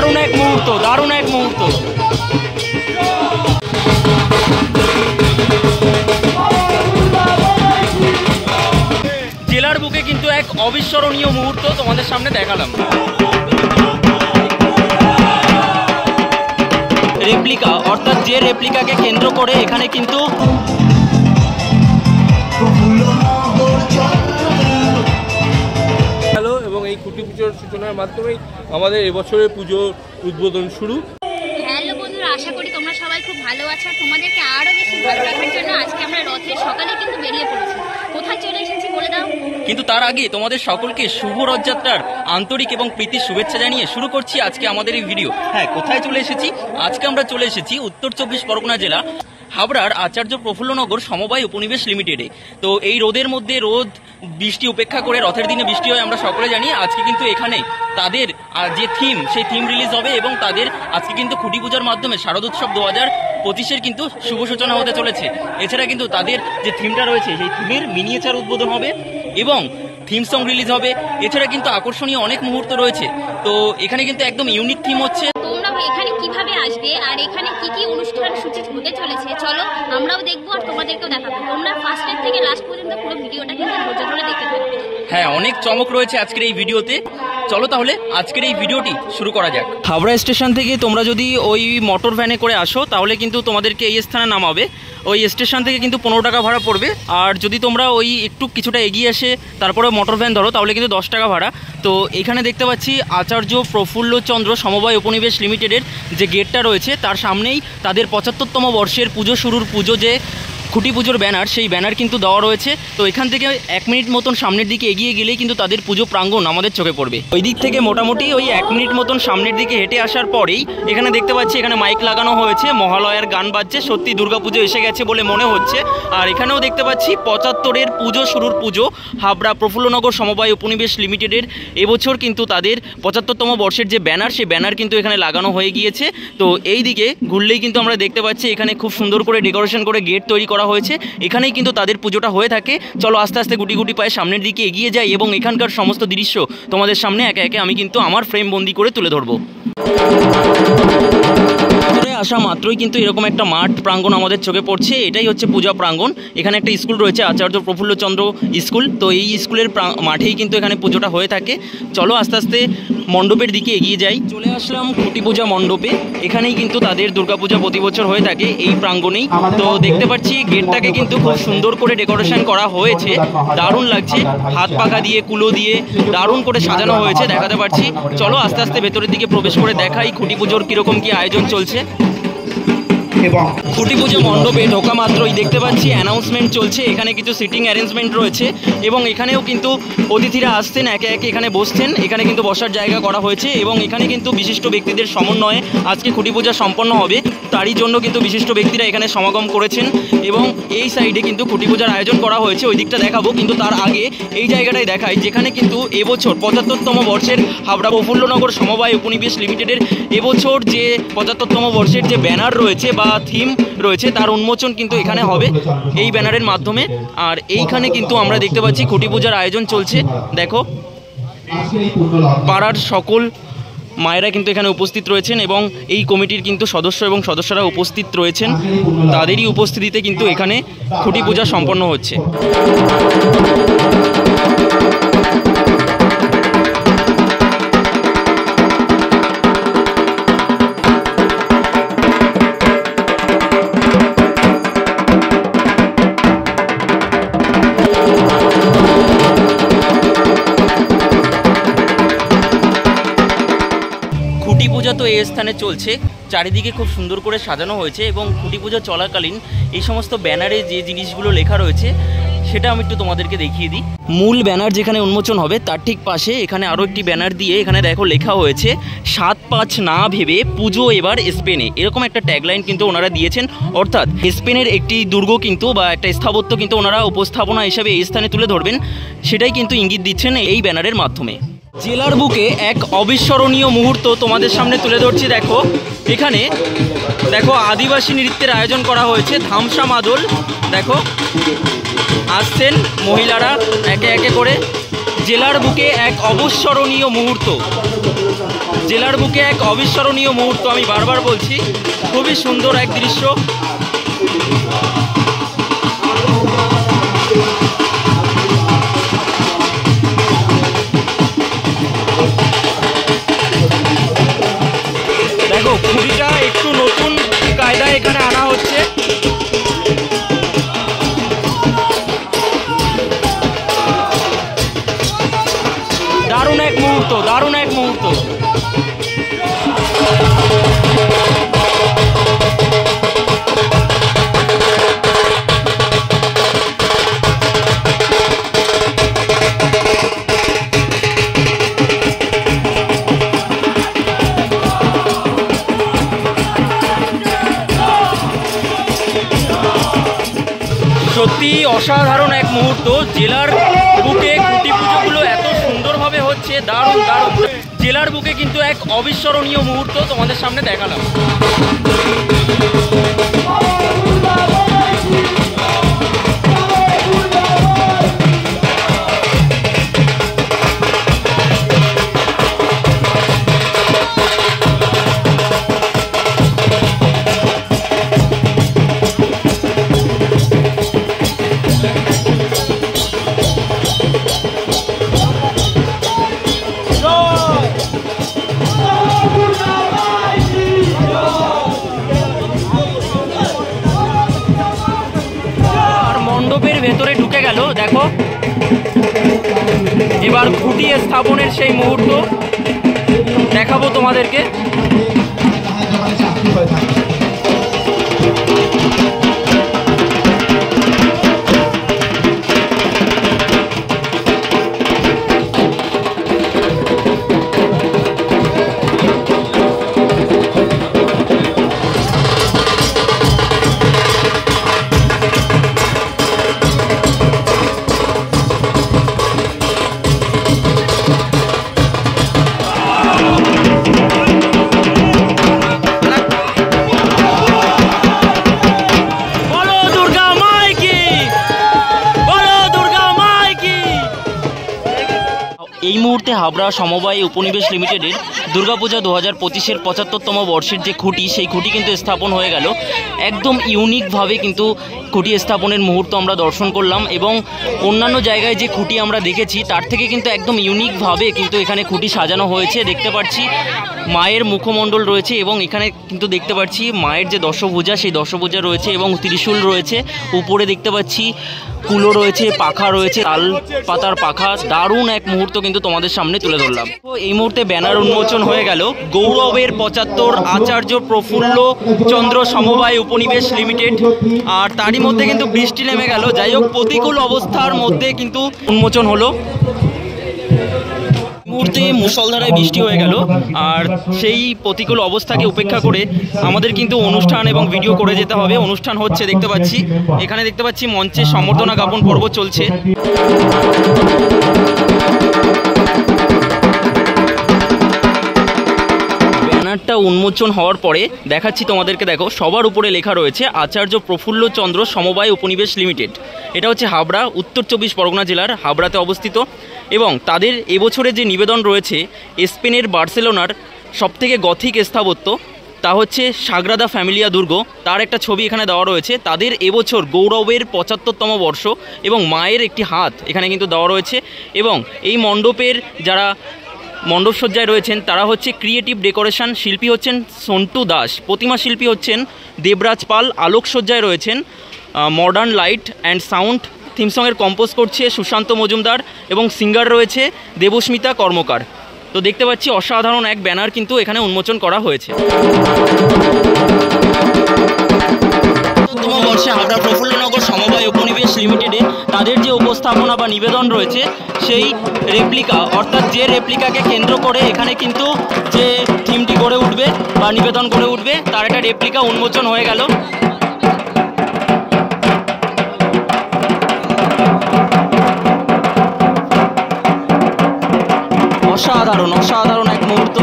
দারুণ এক মুহূর্ত, দারুণ এক মুহূর্ত। জেলার বুকে কিন্তু এক অবিস্মরণীয় মুহূর্ত তোমাদের সামনে দেখালাম। রেপ্লিকা, অর্থাৎ যে রেপ্লিকাকে কেন্দ্র করে এখানে কিন্তু হ্যালো, এবং এই খুঁটি পুজোর সূচনার মাধ্যমেই আমাদের এবছরের পুজো উদ্বোধন শুরু। হ্যালো বন্ধুরা, আশা করি তোমরা সবাই খুব ভালো আছো। তোমাদেরকে আরো বেশি ভালো রাখার জন্য আজকে আমরা রথের সকালে কিন্তু বেরিয়ে পড়েছি। কোথায় চলে এসেছি বলে দাও। কিন্তু তার আগে তোমাদের সকলকে শুভ রথযাত্রার আন্তরিক এবং প্রীতির শুভেচ্ছা জানিয়ে শুরু করছি আজকে আমাদের এই ভিডিও। হ্যাঁ, কোথায় চলে এসেছি? আজকে আমরা চলে এসেছি উত্তর 24 পরগনা জেলা হাবড়ার আচার্য প্রফুল্লনগর সমবায় উপনিবেশ লিমিটেডে। তো এই রোদের মধ্যে রোদ বৃষ্টি উপেক্ষা করে রথের দিনে বৃষ্টি হয় আমরা সকলে জানি। আজকে কিন্তু এখানে তাদের যে থিম, সেই থিম রিলিজ হবে এবং তাদের আজকে কিন্তু খুঁটি পূজার মাধ্যমে শারদোৎসব 2025-এর কিন্তু শুভ সূচনা হতে চলেছে। এছাড়া কিন্তু তাদের যে থিমটা রয়েছে সেই থিমের মিনিয়েচার উদ্বোধন হবে এবং থিম সং রিলিজ হবে। এছাড়া কিন্তু আকর্ষণীয় অনেক মুহূর্ত রয়েছে। তো এখানে কিন্তু একদম ইউনিক থিম হচ্ছে। তোমরা এখানে কিভাবে আসবে আর এখানে কি কি অনুষ্ঠান সূচি হতে চলেছে চলো আমরাও দেখবো আর তোমাদেরকেও দেখাবো। তোমরা ফার্স্টের থেকে লাস্ট পর্যন্ত পুরো ভিডিওটা কিন্তু ধৈর্য ধরে দেখতে থাকবে। হ্যাঁ, অনেক চমক রয়েছে আজকের এই ভিডিওতে। চলো তাহলে আজকের এই ভিডিওটি শুরু করা যাক। হাবড়া স্টেশন থেকে তোমরা যদি ওই মোটর ভ্যানে করে আসো তাহলে কিন্তু তোমাদেরকে এই স্থানে নামাবে। ওই স্টেশন থেকে কিন্তু 15 টাকা ভাড়া পড়বে। আর যদি তোমরা ওই একটু কিছুটা এগিয়ে এসে তারপরে মোটর ভ্যান ধরো তাহলে কিন্তু 10 টাকা ভাড়া। তো এখানে দেখতে পাচ্ছি আচার্য প্রফুল্লচন্দ্র সমবায় উপনিবেশ লিমিটেডের যে গেটটা রয়েছে তার সামনেই তাদের 75তম বর্ষের পুজো শুরুর পুজো যে খুঁটি পুজোর ব্যানার, সেই ব্যানার কিন্তু দেওয়া রয়েছে। তো এখান থেকে 1 মিনিট মতন সামনের দিকে এগিয়ে গেলেই কিন্তু তাদের পুজো প্রাঙ্গণ আমাদের চোখে পড়বে। ওই দিক থেকে মোটামুটি ওই 1 মিনিট মতন সামনের দিকে হেঁটে আসার পরেই এখানে দেখতে পাচ্ছি এখানে মাইক লাগানো হয়েছে, মহালয়ার গান বাজছে। সত্যি দুর্গাপুজো এসে গেছে বলে মনে হচ্ছে। আর এখানেও দেখতে পাচ্ছি 75-এর পুজো শুরুর পুজো হাবড়া প্রফুল্লনগর সমবায় উপনিবেশ লিমিটেডের এবছর কিন্তু তাদের 75তম বর্ষের যে ব্যানার, সেই ব্যানার কিন্তু এখানে লাগানো হয়ে গিয়েছে। তো এই দিকে ঘুরলেই কিন্তু আমরা দেখতে পাচ্ছি এখানে খুব সুন্দর করে ডেকোরেশন করে গেট তৈরি করা হয়েছে। এখানেই কিন্তু তাদের পুজোটা হয়ে থাকে। চলো আস্তে আস্তে গুটি গুটি পায়ে সামনের দিকে এগিয়ে যাই এবং এখানকার সমস্ত দৃশ্য তোমাদের সামনে একে একে আমি কিন্তু আমার ফ্রেম বন্দি করে তুলে ধরবো। আসা মাত্রই কিন্তু এরকম একটা মাঠ প্রাঙ্গণ আমাদের চোখে পড়ছে। এটাই হচ্ছে পূজা প্রাঙ্গণ। এখানে একটা স্কুল রয়েছে, আচার্য প্রফুল্লচন্দ্র স্কুল। তো এই স্কুলের মাঠেই কিন্তু এখানে পুজোটা হয়ে থাকে। চলো আস্তে আস্তে মণ্ডপের দিকে এগিয়ে যাই। চলে আসলাম খুঁটি পূজা মণ্ডপে। এখানেই কিন্তু তাদের দুর্গাপূজা প্রতি বছর হয়ে থাকে এই প্রাঙ্গণেই। তো দেখতে পাচ্ছি গেটটাকে কিন্তু খুব সুন্দর করে ডেকোরেশন করা হয়েছে, দারুণ লাগছে। হাত পাখা দিয়ে, কুলো দিয়ে দারুণ করে সাজানো হয়েছে, দেখাতে পারছি। চলো আস্তে আস্তে ভেতরের দিকে প্রবেশ করে দেখাই খুঁটি পুজোর কীরকম কী আয়োজন চলছে। খুঁটি পুজো মণ্ডপে ঢোকা মাত্রই দেখতে পাচ্ছি অ্যানাউন্সমেন্ট চলছে। এখানে কিছু সিটিং অ্যারেঞ্জমেন্ট রয়েছে এবং এখানেও কিন্তু অতিথিরা আসছেন, একে একে এখানে বসছেন। এখানে কিন্তু বসার জায়গা করা হয়েছে এবং এখানে কিন্তু বিশিষ্ট ব্যক্তিদের সমন্বয়ে আজকে খুঁটি পূজা সম্পন্ন হবে। তারই জন্য কিন্তু বিশিষ্ট ব্যক্তিরা এখানে সমাগম করেছেন এবং এই সাইডে কিন্তু খুঁটি পূজার আয়োজন করা হয়েছে। ওই দিকটা দেখাবো, কিন্তু তার আগে এই জায়গাটাই দেখাই যেখানে কিন্তু এবছর 75তম বর্ষের হাবড়া প্রফুল্লনগর সমবায় উপনিবেশ লিমিটেডের এবছর যে 75তম বর্ষের যে ব্যানার রয়েছে বা থিম রয়েছে তার উন্মোচন কিন্তু এখানে হবে এই ব্যানারের মাধ্যমে। আর এইখানে কিন্তু আমরা দেখতে পাচ্ছি খুঁটি পূজার আয়োজন চলছে। দেখো পাড়ার সকল মায়েরা কিন্তু এখানে উপস্থিত রয়েছেন এবং এই কমিটির কিন্তু সদস্য এবং সদস্যরা উপস্থিত রয়েছেন। তাদেরই উপস্থিতিতে কিন্তু এখানে খুঁটি পূজা সম্পন্ন হচ্ছে। পূজা তো এই স্থানে চলছে, চারিদিকে খুব সুন্দর করে সাজানো হয়েছে এবং খুঁটি পূজা চলাকালীন এই সমস্ত ব্যানারে যে জিনিসগুলো লেখা রয়েছে সেটা আমি একটু তোমাদেরকে দেখিয়ে দিই। মূল ব্যানার যেখানে উন্মোচন হবে তার ঠিক পাশে এখানে আরও একটি ব্যানার দিয়ে এখানে দেখো লেখা হয়েছে 7-5 না ভেবে পুজো এবার স্পেনে। এরকম একটা ট্যাগলাইন কিন্তু ওনারা দিয়েছেন। অর্থাৎ স্পেনের একটি দুর্গ কিন্তু বা একটা স্থাপত্য কিন্তু ওনারা উপস্থাপনা হিসাবে এই স্থানে তুলে ধরবেন, সেটাই কিন্তু ইঙ্গিত দিচ্ছেন এই ব্যানারের মাধ্যমে। জেলার বুকে এক অবিস্মরণীয় মুহূর্ত তোমাদের সামনে তুলে ধরছি। দেখো এখানে দেখো আদিবাসী নৃত্যের আয়োজন করা হয়েছে, ধামসা মাদল। দেখো আসছেন মহিলারা একে একে করে জেলার বুকে এক অবিস্মরণীয় মুহূর্ত, জেলার বুকে এক অবিস্মরণীয় মুহূর্ত, আমি বারবার বলছি, খুবই সুন্দর এক দৃশ্য। দেখো খুঁড়িটা একটু নতুন কায়দায় এখানে আনা হচ্ছে। দারুণ এক মুহূর্ত, দারুণ এক মুহূর্ত। সত্যি অসাধারণ এক মুহূর্ত। জেলার বুকে খুঁটি পুজোগুলো এত সুন্দরভাবে হচ্ছে, দারুণ দারুণ। জেলার বুকে কিন্তু এক অবিস্মরণীয় মুহূর্ত তোমাদের সামনে দেখালাম। মণ্ডপের ভেতরে ঢুকে গেল, দেখো এবার খুঁটি স্থাপনের সেই মুহূর্ত দেখাবো তোমাদেরকে। এই মুহূর্তে হাবড়া সমবায় উপনিবেশ লিমিটেডের দুর্গাপূজা 2025-এর 75তম বর্ষের যে খুঁটি, সেই খুঁটি কিন্তু স্থাপন হয়ে গেল। একদম ইউনিকভাবে কিন্তু খুঁটি স্থাপনের মুহূর্ত আমরা দর্শন করলাম, এবং অন্যান্য জায়গায় যে খুঁটি আমরা দেখেছি তার থেকে কিন্তু একদম ইউনিকভাবে কিন্তু এখানে খুঁটি সাজানো হয়েছে। দেখতে পাচ্ছি মায়ের মুখমণ্ডল রয়েছে, এবং এখানে কিন্তু দেখতে পাচ্ছি মায়ের যে দশভুজা, সেই দশভুজা রয়েছে এবং ত্রিশূল রয়েছে। উপরে দেখতে পাচ্ছি কুলো রয়েছে, পাখা রয়েছে, তাল পাতার পাখা। দারুণ এক মুহূর্ত কিন্তু তোমাদের সামনে তুলে ধরলাম। এই মুহূর্তে ব্যানার উন্মোচন হয়ে গেল গৌরবের 75 আচার্য প্রফুল্ল চন্দ্র সমবায় উপনিবেশ লিমিটেড, আর তারই মধ্যে কিন্তু বৃষ্টি নেমে গেল। যাই হোক, প্রতিকূল অবস্থার মধ্যে কিন্তু উন্মোচন হলো। মুহূর্তে মুষলধারায় বৃষ্টি হয়ে গেল, আর সেই প্রতিকূল অবস্থাকে উপেক্ষা করে আমাদের কিন্তু অনুষ্ঠান এবং ভিডিও করে যেতে হবে। অনুষ্ঠান হচ্ছে, দেখতে পাচ্ছি এখানে, দেখতে পাচ্ছি মঞ্চে সম্বর্ধনা জ্ঞাপন পর্ব চলছে। ব্যানারটা উন্মোচন হওয়ার পরে দেখাচ্ছি তোমাদেরকে, দেখো সবার উপরে লেখা রয়েছে আচার্য প্রফুল্ল চন্দ্র সমবায় উপনিবেশ লিমিটেড। এটা হচ্ছে হাবড়া, উত্তর 24 পরগনা জেলার হাবড়াতে অবস্থিত, এবং তাদের এবছরে যে নিবেদন রয়েছে স্পেনের বার্সেলোনার সবথেকে গথিক স্থাপত্য, তা হচ্ছে সাগ্রাদা ফ্যামিলিয়া দুর্গ। তার একটা ছবি এখানে দেওয়া রয়েছে। তাদের এবছর গৌরবের 75তম বর্ষ, এবং মায়ের একটি হাত এখানে কিন্তু দেওয়া রয়েছে। এবং এই মণ্ডপের যারা মণ্ডপসজ্জায় রয়েছেন তারা হচ্ছে ক্রিয়েটিভ ডেকোরেশন শিল্পী হচ্ছেন সন্টু দাস, প্রতিমা শিল্পী হচ্ছেন দেবরাজ পাল, আলোকসজ্জায় রয়েছেন modern light and sound, theme সঙের কম্পোজ করছে সুশান্ত মজুমদার, এবং সিঙ্গার রয়েছে দেবস্মিতা কর্মকার। তো দেখতে পাচ্ছি অসাধারণ এক ব্যানার কিন্তু এখানে উন্মোচন করা হয়েছে। বর্ষে হাবড়া প্রফুল্লনগর সমবায় উপনিবেশ লিমিটেডে তাদের যে উপস্থাপনা বা নিবেদন রয়েছে, সেই রেপ্লিকা, অর্থাৎ যে রেপ্লিকাকে কেন্দ্র করে এখানে কিন্তু যে থিমটি গড়ে উঠবে বা নিবেদন গড়ে উঠবে, তার একটা রেপ্লিকা উন্মোচন হয়ে গেল। অসাধারণ অসাধারণ এক মুহূর্ত।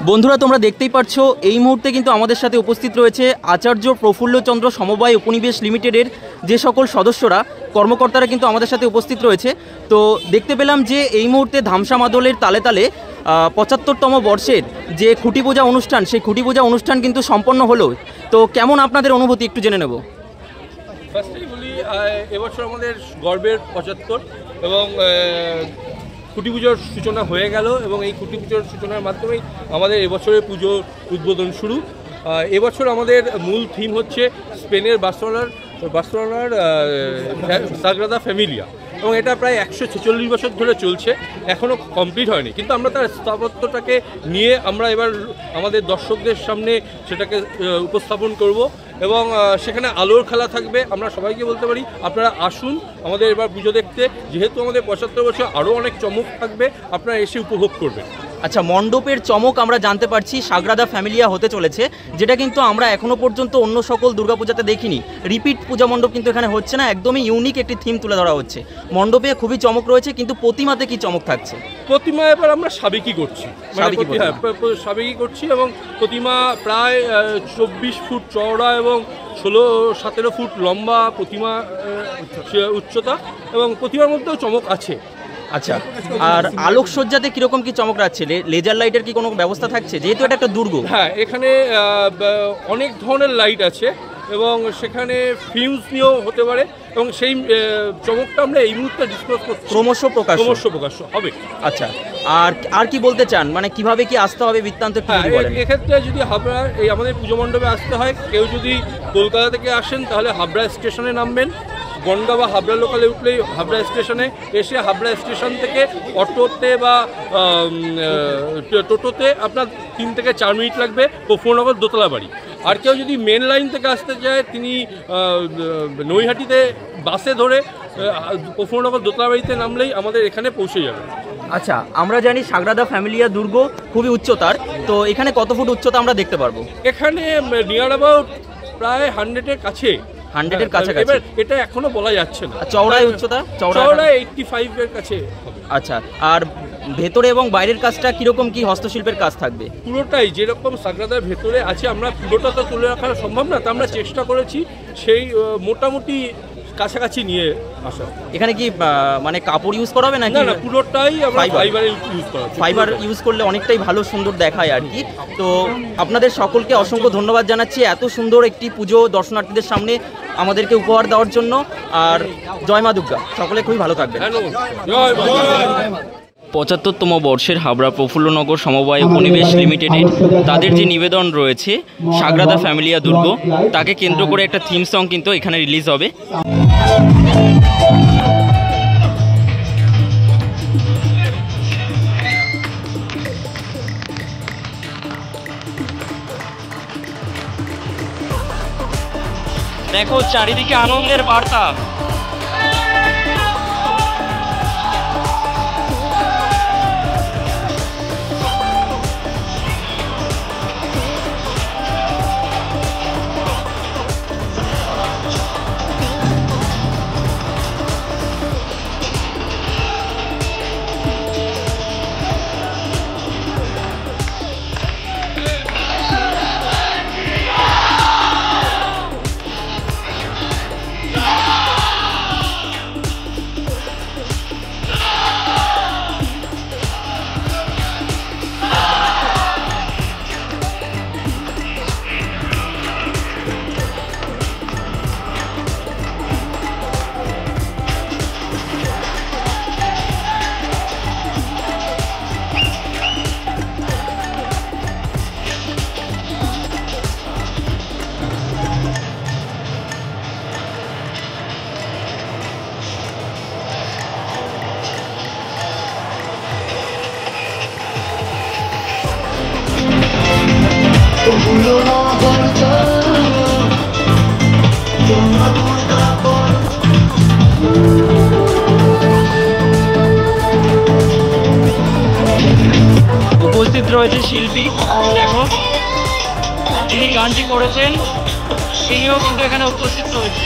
বন্ধুরা তোমরা দেখতেই পাচ্ছ এই মুহূর্তে কিন্তু আমাদের সাথে উপস্থিত রয়েছে আচার্য প্রফুল্লচন্দ্র সমবায় উপনিবেশ লিমিটেডের যে সকল সদস্যরা কর্মকর্তারা কিন্তু আমাদের সাথে উপস্থিত রয়েছে। তো দেখতে পেলাম যে এই মুহূর্তে ধামসা মাদলের তালে তালে ৭৫তম বর্ষের যে খুঁটি পূজা অনুষ্ঠান, সেই খুঁটি পূজা অনুষ্ঠান কিন্তু সম্পন্ন হলো। তো কেমন আপনাদের অনুভূতি একটু জেনে নেব। ফার্স্টেই বলি, এবছর আমাদের গর্বের ৭৫ এবং খুঁটি পুজোর সূচনা হয়ে গেল এবং এই খুঁটি পুজোর সূচনার মাধ্যমেই আমাদের এবছরের পুজোর উদ্বোধন শুরু। এবছর আমাদের মূল থিম হচ্ছে স্পেনের বার্সেলোনার সাগ্রাদা ফ্যামিলিয়া, এবং এটা প্রায় ১৪৬ বছর ধরে চলছে, এখনও কমপ্লিট হয়নি, কিন্তু আমরা তার স্থাপত্যটাকে নিয়ে আমরা এবার আমাদের দর্শকদের সামনে সেটাকে উপস্থাপন করব এবং সেখানে আলোর খেলা থাকবে। আমরা সবাইকে বলতে পারি আপনারা আসুন আমাদের এবার পুজো দেখতে, যেহেতু আমাদের ৭৫ বছর আরও অনেক চমক থাকবে, আপনারা এসে উপভোগ করবেন। আচ্ছা, মণ্ডপের চমক আমরা জানতে পারছি সাগ্রাদা ফ্যামিলিয়া হতে চলেছে, যেটা কিন্তু আমরা এখনো পর্যন্ত অন্য সকল দুর্গাপূজাতে দেখিনি। রিপিট পূজা মণ্ডপ কিন্তু এখানে হচ্ছে না, একদমই ইউনিক একটি থিম তুলে ধরা হচ্ছে। মণ্ডপে খুবই চমক রয়েছে, কিন্তু প্রতিমাতে কি চমক থাকছে? প্রতিমা এবার আমরা সাবেকি করছি, সাবেকি করছি এবং প্রতিমা প্রায় ২৪ ফুট চওড়া এবং ১৬-১৭ ফুট লম্বা প্রতিমা উচ্চতা, এবং প্রতিমার মধ্যেও চমক আছে। আচ্ছা, আর আলোকসজ্জাতে কিরকম কি চমক রাখছে? লেজার লাইটের কি কোনো ব্যবস্থা থাকছে, যেহেতু এটা একটা দুর্গ? হ্যাঁ, এখানে অনেক ধরনের লাইট আছে এবং সেখানে ফিউজ নিয়েও হতে পারে, এবং সেই চমকটা আমরা এই মুহূর্তে ডিসক্লোজ করছি, ক্রমশ প্রকাশ্য হবে। আচ্ছা, আর কি বলতে চান, মানে কিভাবে কি আসতে হবে বৃত্তান্ত? এক্ষেত্রে যদি হাবড়া এই আমাদের পুজো মণ্ডপে আসতে হয়, কেউ যদি কলকাতা থেকে আসেন তাহলে হাবড়া স্টেশনে নামবেন, গন্ডা বা হাবড়া লোকালে উঠলেই হাবড়া স্টেশনে এসে হাবড়া স্টেশন থেকে অটোতে বা টোটোতে আপনার ৩ থেকে ৪ মিনিট লাগবে প্রফুল্লনগর দোতলা বাড়ি। আর কেউ যদি মেন লাইন থেকে আসতে চায় তিনি নৈহাটিতে বাসে ধরে প্রফুল্লনগর দোতলা বাড়িতে নামলেই আমাদের এখানে পৌঁছে যাবে। আচ্ছা, আমরা জানি সাগ্রাদা ফ্যামিলিয়া দুর্গ খুবই উচ্চতার, তো এখানে কত ফুট উচ্চতা আমরা দেখতে পারবো? এখানে নিয়ার অ্যাবাউট প্রায় 100-এর কাছে। 100-এর কাছাকাছি? এবার এটা এখনো বলা যাচ্ছে না। চওড়ায় উচ্চতা? চওড়ায় 85-এর কাছে। আচ্ছা, আর ভেতরে এবং বাইরের কাজটা কিরকম কি হস্তশিল্পের কাজ থাকবে? পুরোটাই যেরকম সাগ্রাদার ভেতরে আছে, আমরা পুরোটা তো তুলে রাখা সম্ভব না, তো আমরা চেষ্টা করেছি সেই মোটামুটি কাছাকাছি নিয়ে আসা। এখানে কি মানে কাপড় ইউজ করা হবে নাকি? না, পুরোটাই আমরা ফাইবার ইউজ করা। ফাইবার ইউজ করলে অনেকটাই ভালো সুন্দর দেখায় আর কি। তো আপনাদের সকলকে অসংখ্য ধন্যবাদ জানাচ্ছি এত সুন্দর একটি পুজো দর্শনার্থীদের সামনে আমাদেরকে উপহার দেওয়ার জন্য। আর জয় মা দুর্গা, সকলে খুবই ভালো থাকবেন। ৭৫তম বর্ষের হাবড়া প্রফুল্লনগর সমবায় উপনিবেশ লিমিটেডের তাদের যে নিবেদন রয়েছে সাগ্রাদা ফ্যামিলিয়া দুর্গ, তাকে কেন্দ্র করে একটা থিম সং কিন্তু এখানে রিলিজ হবে। দেখো চারিদিকে আনন্দের বার্তা। উপস্থিত রয়েছে শিল্পী, দেখো যিনি গানটি করেছেন তিনিও কিন্তু এখানে উপস্থিত রয়েছে।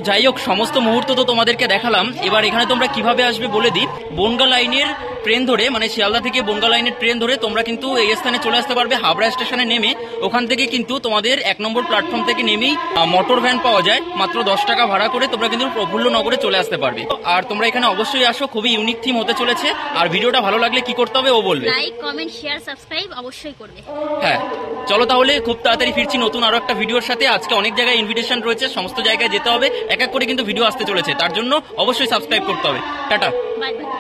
যাই হোক, সমস্ত মুহূর্ত তো তোমাদেরকে দেখালাম। এবার এখানে তোমরা কিভাবে আসবে বলে দিই। বনগা লাইনের ট্রেন ধরে, মানে শিয়ালদা থেকে বনগা লাইনের ট্রেন ধরে তোমরা কিন্তু এই স্থানে চলে আসতে পারবে। হাবড়া স্টেশনে নেমে ওখান থেকে কিন্তু তোমাদের 1 নম্বর প্ল্যাটফর্ম থেকে নেমেই মোটর ভ্যান পাওয়া যায়। মাত্র 10 টাকা ভাড়া করে তোমরা কিন্তু প্রফুল্লনগরে চলে আসতে পারবে। আর তোমরা এখানে অবশ্যই আসো, খুবই ইউনিক থিম হতে চলেছে। আর ভিডিওটা ভালো লাগলে কি করতে হবে ও বলবে। লাইক, কমেন্ট, শেয়ার, সাবস্ক্রাইব অবশ্যই করবে। হ্যাঁ, চলো তাহলে খুব তাড়াতাড়ি ফিরছি নতুন আরো একটা ভিডিওর সাথে। আজকে অনেক জায়গায় ইনভিটেশন রয়েছে, সমস্ত জায়গায় যেতে হবে, এক এক করে কিন্তু ভিডিও আসতে চলেছে। তার জন্য অবশ্যই সাবস্ক্রাইব করতে হবে। টাটা। Bye bye.